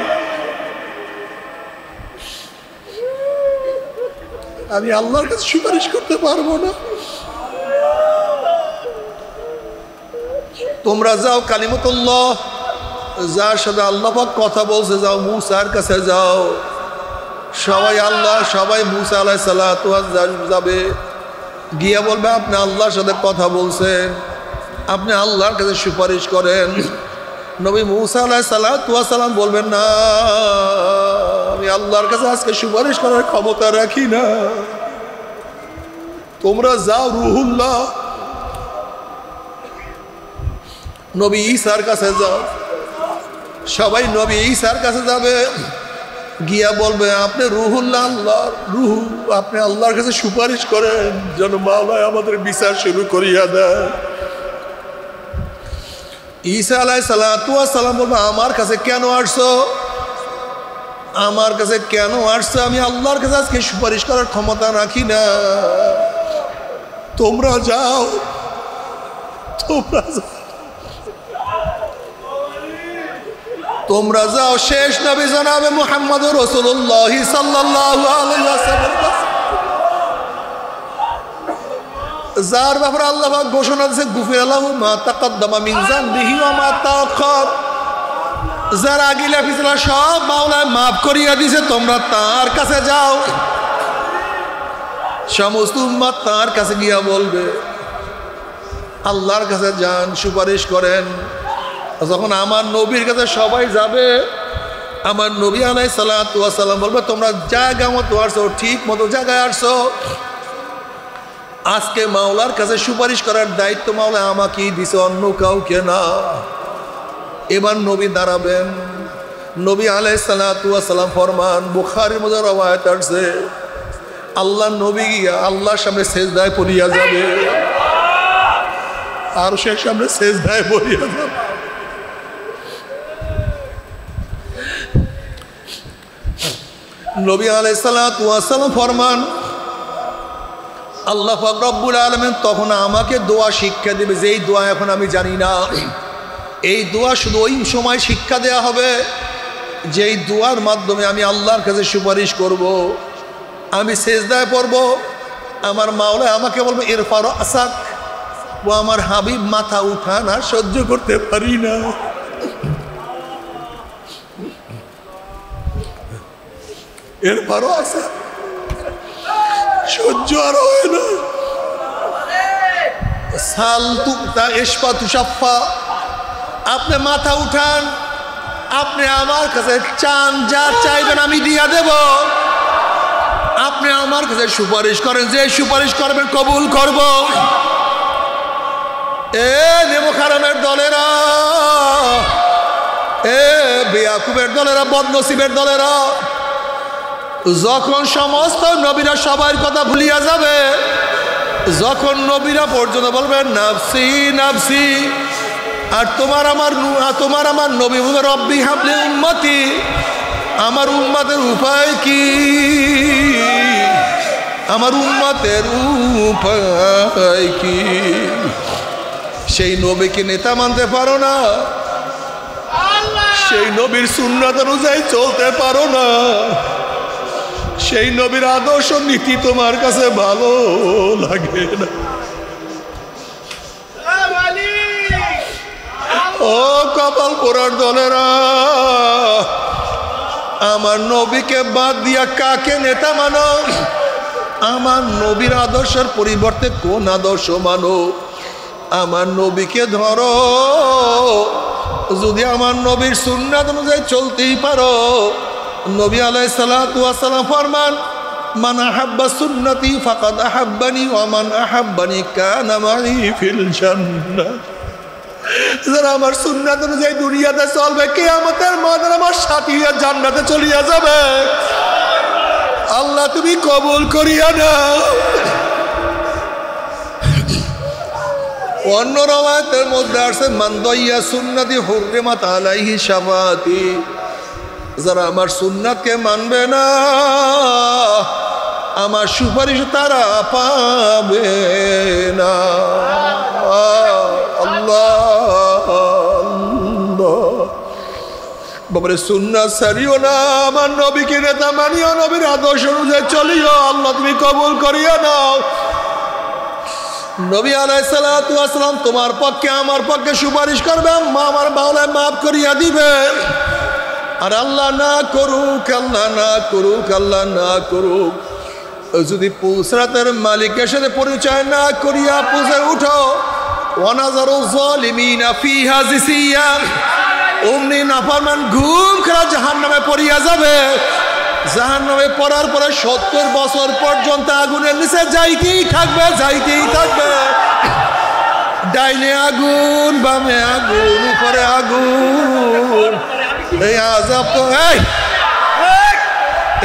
আমি আল্লাহর কাছে সুপারিশ করতে পারবো না। তোমরা যাও কালিমাতুল্লাহ, যার সাথে আল্লাহ পাক কথা বলছে, যাও মুসার কাছে যাও। সবাই সবাই মুসা আলাইহিস সালাতু ওয়াস সালাম যাবে, গিয়া বলবে, আপনি আল্লাহর সাথে কথা বলছেন, আপনি আল্লাহর কাছে সুপারিশ করেন। নবী মুসা আলাইহিস সালাতু ওয়াস সালাম বলবেন, না, আমি আল্লাহর কাছে আজকে সুপারিশ করার ক্ষমতা রাখি না। তোমরা যাও রুহুল্লাহ, নবী ঈসার কাছে যাও। সবাই নবী ঈসার কাছে যাবে, গিয়া বলবে, আপনি রুহুল্লাহ, আল্লাহর রুহু, আপনি আল্লাহর কাছে সুপারিশ করেন যেন মাওলায় আমাদের বিচার শুরু করিয়া দেয়। ঈসা আলাইহিস সালাতু ওয়াস সালাম বলবে, আমার কাছে কেন আসছো? আমার কাছে কেন আসছো? আমি আল্লাহর কাছে আজকে সুপারিশ করার ক্ষমতা রাখি না। তোমরা যাও, তোমরা যাও, তোমরা যাও শেষ নবী জনাবে মুহাম্মদুর রাসূলুল্লাহ সাল্লাল্লাহু আলাইহি ওয়াসাল্লাম, যার ব্যাপারে আল্লাহ পাক ঘোষণা দিয়েছে, গুফিরা লাহু মা তাকাদ্দামা মিন যানবিহি ওয়া মা তাআখার, যার আগিলা পিছলা সব মাওলায় মাফ করিয়া দিয়েছে। তোমরা তার কাছে যাও। সমস্ত উম্মত তার কাছে গিয়া বলবে, আল্লাহর কাছে যান, সুপারিশ করেন। যখন আমার নবীর কাছে সবাই যাবে, আমার নবী আলাইহিস সালাতু ওয়াস সালাম বলবে, তোমরা জায়গা মতো আসছো, ঠিক মতো জায়গায় আসছো। আজকে মাওলার কাছে সুপারিশ করার দায়িত্ব মাওলা আমাকেই দিছে, অন্য কাউকে না। এবার নবী দাঁড়াবেন। নবী আলাইহিস সালাতু ওয়াস সালাম ফরমান, বুখারীর মধ্যে রওয়ায়াত আছে, আল্লাহ নবী আল্লাহর সামনে সেজদায় পড়িয়া যাবে, আর সে সামনে সেজদায় পড়িয়া যাবে। নবী আলাইহিস সালাতু ওয়াস সালাম ফরমান, আল্লাহ পাক রব্বুল আলামিন তখন আমাকে দোয়া শিক্ষা দেবে, যেই দোয়া এখন আমি জানি না। এই দোয়া শুধু ওই সময় শিক্ষা দেয়া হবে যেই দোয়ার মাধ্যমে আমি আল্লাহর কাছে সুপারিশ করব। আমি সেজদায় পড়ব, আমার মাওলা আমাকে বলবে, ইরফা রাসাক, ও আমার হাবিব মাথা উঠান, আর সহ্য করতে পারি না। ইরফা রাসাক, সহ্য আর হয় না। সাল তুকতা ইশফা তুশাফা, আপনি মাথা উঠান, আপনি আমার কাছে চান, যা চাইবেন আমি দিয়া দেব। আপনি আমার কাছে সুপারিশ করেন, যে সুপারিশ করবেন কবুল করব। এ নেমখারামের দলেরা, এ বেয়াকুবের দলেরা, বদনসিবের দলেরা, যখন সমস্ত নবীরা সবার কথা ভুলিয়া যাবে, যখন নবীরা পর্যন্ত বলবেন নাফসি নাফসি, আর তোমার আমার নবী বলবে রব্বি হাবলি উম্মতি, আমার উম্মতের উপায় কি, আমার উম্মতের উপায় কি? সেই নবীকে নেতা মানতে পারো না, সেই নবীর সুন্নাত অনুযায়ী চলতে পারো না, সেই নবীর আদর্শ নীতি তোমার কাছে ভালো লাগে না। ও কপাল পোড়ার দলেরা, আমার নবীকে বাদ দিয়া কাকে নেতা মানো? আমার নবীর আদর্শের পরিবর্তে কোন আদর্শ মানো? আমার নবীকে ধরো, যদি আমার নবীর সুন্নাত অনুযায়ী চলতেই পারো। নবী আলাইহিস সালাতু ওয়াস সালাম ফরমান, মান আহাব্বা সুন্নতি ফাকাদ আহাব্বানি ওয়া মান আহাব্বানি কানা মাই ফিল জান্নাহ। যারা আমার সুন্নাত অনুযায়ী দুনিয়াতে চলবে, কিয়ামতের ময়দানে আমার সাথী হয়ে জান্নাতে চলিয়া যাবে। আল্লাহ তুমি কবুল করিয়া নাও। অন্য রওয়ায়াতের মধ্যে আছে, মান দাইয়া সুন্নতি হুররিমাত আলাইহি শাফাআতি, যারা আমার সুন্নাতকে মানবে না, আমার সুপারিশ তারা পাবে না। আল্লাহ বাবারে, সুন্নাত ছাড়িও না, আমার নবীকে নেতা মানিও, নবীর আদর্শ অনুযায়ী চলিও। আল্লাহ তুমি কবুল করিয়া নাও। নবী আলাইহিস সালাতু ওয়াস সালাম তোমার পক্ষে আমার পক্ষে সুপারিশ করবে, আমার মাওলা মাফ করিয়া দিবে। আর আল্লাহ না করুক, আল্লাহ না করুক, আল্লাহ না করুক, যদি পুসরাতের মালিকের সাথে পরিচয় না করিয়া পুজে উঠো, ওয়ানাজারু যালিমিনা ফিহা জিসিয়া, অমনি নাফরমান ঘুম খেলা জাহান্নামে পড়িয়া যাবে। জাহান্নামে পড়ার পরে 70 বছর পর্যন্ত আগুনের নিচে যাইতেই থাকবে, যাইতেই থাকবে। ডাইনে আগুন, বামে আগুন, উপরে আগুন। এই আযাব তো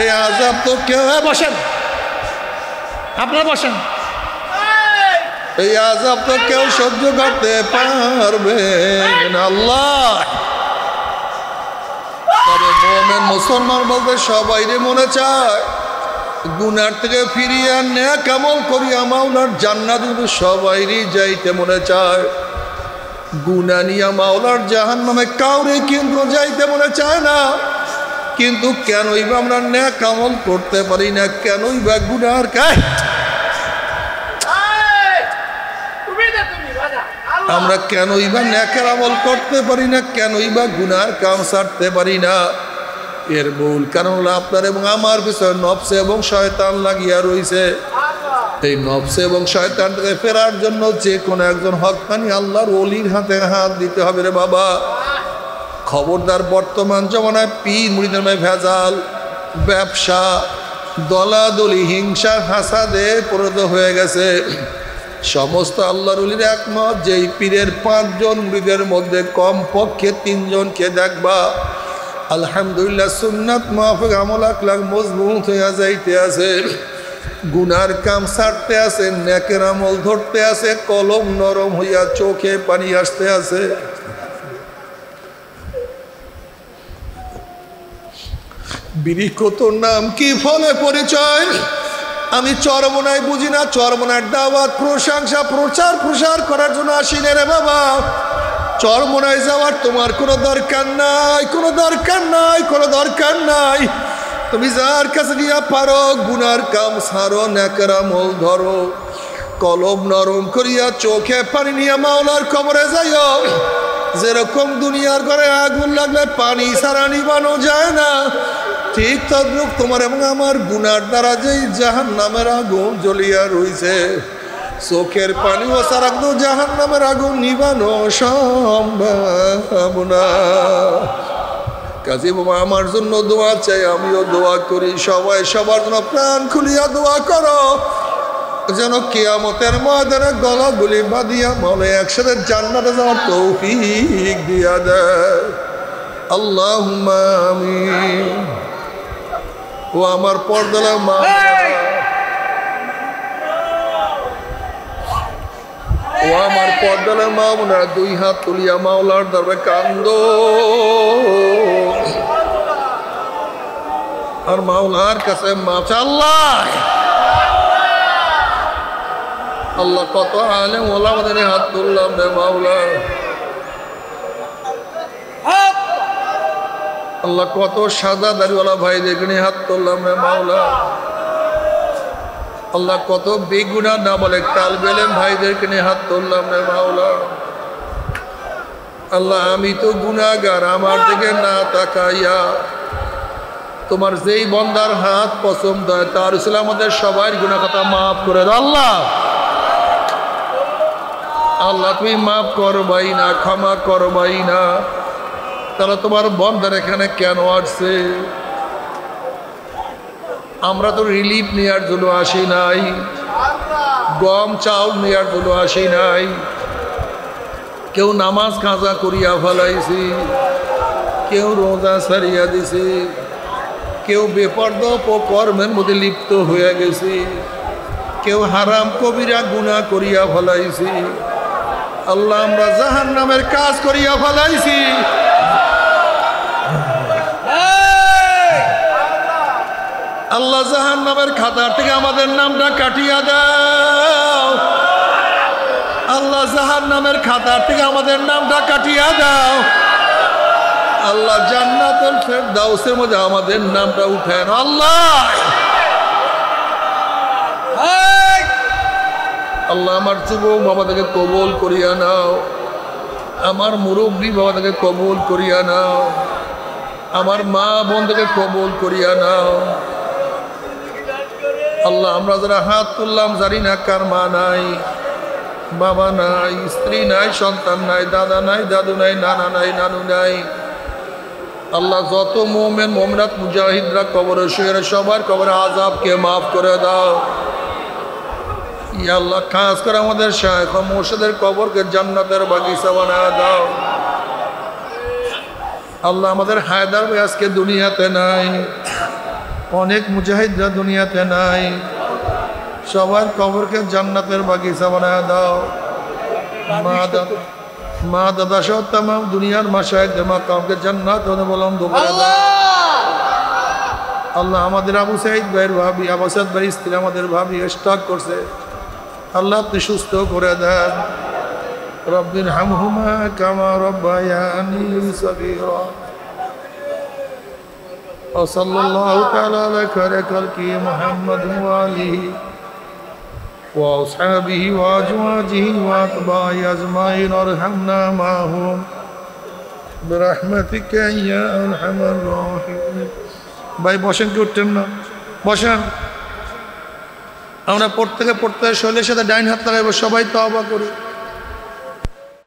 এই আযাব তো কেউ, বসেন আপনারা বসেন, এই আযাব তো কেউ সহ্য করতে পারবে না। আল্লাহ, তবে মুমিন মুসলমান বলতে সবাইরে মনে চায় গুনার থেকে ফিরিয়ে নেক আমল করিয়া মাওলার জান্নাত, সবাইরই যাইতে মনে চায়। গুনাহ নিয়া মাওলার জাহান্নামে কাউরে কিন্তু যাইতে মনে চায় না। কিন্তু কেনই বা আমরা নেক আমল করতে পারি না? কেনই বা গুনার আমরা কেনই বা নেকের আমল করতে পারি না? কেনই বা গুনার কাম ছাড়তে পারি না? এর মূল কারণ হলো আপনার এবং আমার পিছনে নফস এবং শয়তান লাগিয়া রয়েছে। এই নফস এবং শয়তান থেকে ফেরার জন্য যে কোনো একজন হক্কানি আল্লাহর ওলির হাতে হাত দিতে হবে রে বাবা। খবরদার, বর্তমান জমানায় পীর মুরিদের মধ্যে ভেজাল, ব্যবসা, দলাদলি, হিংসা, হাসাদে পরিণত হয়ে গেছে। সমস্ত আল্লাহর ওলির একমত, যেই পীরের 5 জন মুরিদের মধ্যে কমপক্ষে 3 জনকে দেখবা আলহামদুলিল্লাহ সুন্নাত মাফিক আমল আখলাক মজবুত হইয়া যাইতে আছে, গুনার কাম ছাড়তে আছে, নেকের আমল ধরতে আছে, কলম নরম হইয়া চোখে পানি আসতে আছে। বৃক্ষ তোর নাম কি, ফলে পরিচয়? আমি চরমনায় বুঝি না, চরমনার দাওয়াত, প্রশংসা, প্রচার প্রসার করার জন্য আসি না রে বাবা। চরমনায় যাওয়ার তোমার কোনো দরকার নাই, কোনো দরকার নাই, কোনো দরকার নাই। তুমি যার কাছে গিয়া পারো, গুনার কাম ছাড়ো, নেকের আমল ধরো, কলম নরম করিয়া চোখে পানি নিয়ে মাওলার কবরে যাইও। যেরকম দুনিয়ার ঘরে আগুন লাগলে পানি ছাড়া নিবানো যায় না, ঠিক তদ্রুপ তোমার এবং আমার গুনার দ্বারা যেই জাহান্নামের আগুন জ্বলিয়া রইছে, চোখের পানিও ছাড়া জাহান্নামের আগুন নিবানো সম্ভব না। কাজী বাবা আমার জন্য দোয়া চাই, আমিও দোয়া করি, সবাই সবার জন্য প্রাণ খুলিয়া দোয়া করো, যেন কিয়ামতের ময়দানে গলাগুলি বাঁধিয়া বলে একসাথে জান্নাতে যাওয়ার তৌফিক দিয়া দেয়। আল্লাহুম্মা আমিন। ও আমার পর্দালা মা, ও আমার পর্দালা মা, ওনারা 2 হাত তুলিয়া মাওলার দরবারে কান্দো আর মাওলার কাছে মাফ। আল্লাহ আল্লাহ কত আলেম ওলামাদের হাত তুললাম রে মাওলা, আল্লাহ কত সাদা দাড়িওয়ালা ভাইদেরকে নিয়ে হাত তুললাম রে মাওলা, আল্লাহ কত বেগুনা না বলে তালবে ইলম ভাইদেরকে নিয়ে হাত তুললাম রে মাওলা। আল্লাহ আমি তো গুনাহগার, আমার দিকে না তাকাইয়া তোমার যেই বন্দার হাত পছন্দ হয় তার উসিলায় আমাদের সবার গুনাহ কথা মাফ করে দাও। আল্লাহ আল্লাহ তুমি মাফ করবাই না, ক্ষমা করবাই না। তারা তোমার বন্দার এখানে কেন আসছে? আমরা তো রিলিফ নেওয়ার জন্য আসি নাই, গম চাউল নেওয়ার জন্য আসি নাই। কেউ নামাজ কাজা করিয়া ফেলাইছি, কেউ রোজা ছাড়িয়া দিছি, কেউ বেপরদা কর্মের মধ্যে লিপ্ত হয়ে গেছি, কেউ হারাম কবিরা গুনাহ করিয়া ফেলাইছি। আল্লাহ আমরা জাহান্নামের কাজ করিয়া ফেলাইছি। আল্লাহ জাহান্নামের খাতার থেকে আমাদের নামটা কাটিয়া দাও। আল্লাহ জাহান্নামের খাতার থেকে আমাদের নামটা কাটিয়া দাও। আল্লাহ জান্নাতুল ফেরদাউসের মধ্যে আমাদের নামটা উঠায়। আল্লাহ আল্লাহ আমার যুবক বাবাদেরকে কবুল করিয়া নাও, আমার মুরব্বী বাবাদেরকে কবুল করিয়া নাও, আমার মা বোনদেরকে কবুল করিয়া নাও। আল্লাহ আমরা যারা হাত তুললাম জানি না কার মা নাই, বাবা নাই, স্ত্রী নাই, সন্তান নাই, দাদা নাই, দাদু নাই, নানা নাই, নানু নাই। আল্লাহ যত মুমিন মুমিনাত মুজাহিদরা কবরে শুয়ে সবার কবরে আযাবকে মাফ করে দাও। ইয়া আল্লাহ খাস করে আমাদের শায়েখ ও মুর্শিদের কবরকে জান্নাতের বাগিচা বানায় দাও। আল্লাহ আমাদের হায়দার ভাই আজকে দুনিয়াতে নাই, অনেক মুজাহিদরা দুনিয়াতে নাই, সবার কবরকে জান্নাতের বাগিচা বানায় দাও। মা দাদা সহ তাম দুনিয়ার মাশায়েখদের মাকামকে জান্নাত বলন্দ করে দাও। আল্লাহ আমাদের আবু সাঈদ ভাইয়ের ভাবি, আবু সাঈদ ভাই স্ত্রী আমাদের ভাবি স্ট্রোক করছে, আল্লাহ আপনি সুস্থ করে দেন। রব্বির হামহুমা কামা রব্বায়ানি সগীরা। সাল্লাল্লাহু তাআলা আলা খায়রি খালকি মুহাম্মদ ওয়া আলিহি ওয়া আসহাবিহি ওয়া আজওয়াজিহি ওয়া আতবাহি আজমাইন আরহামনা মাহুম বিরহমাতিকা ইয়া আরহামার রাহিমিন। ভাই বসেন, কি উঠতেন না? বসেন। আমরা প্রত্যেকে শরীরের সাথে ডাইন হাত লাগাইব, সবাই তওবা করি।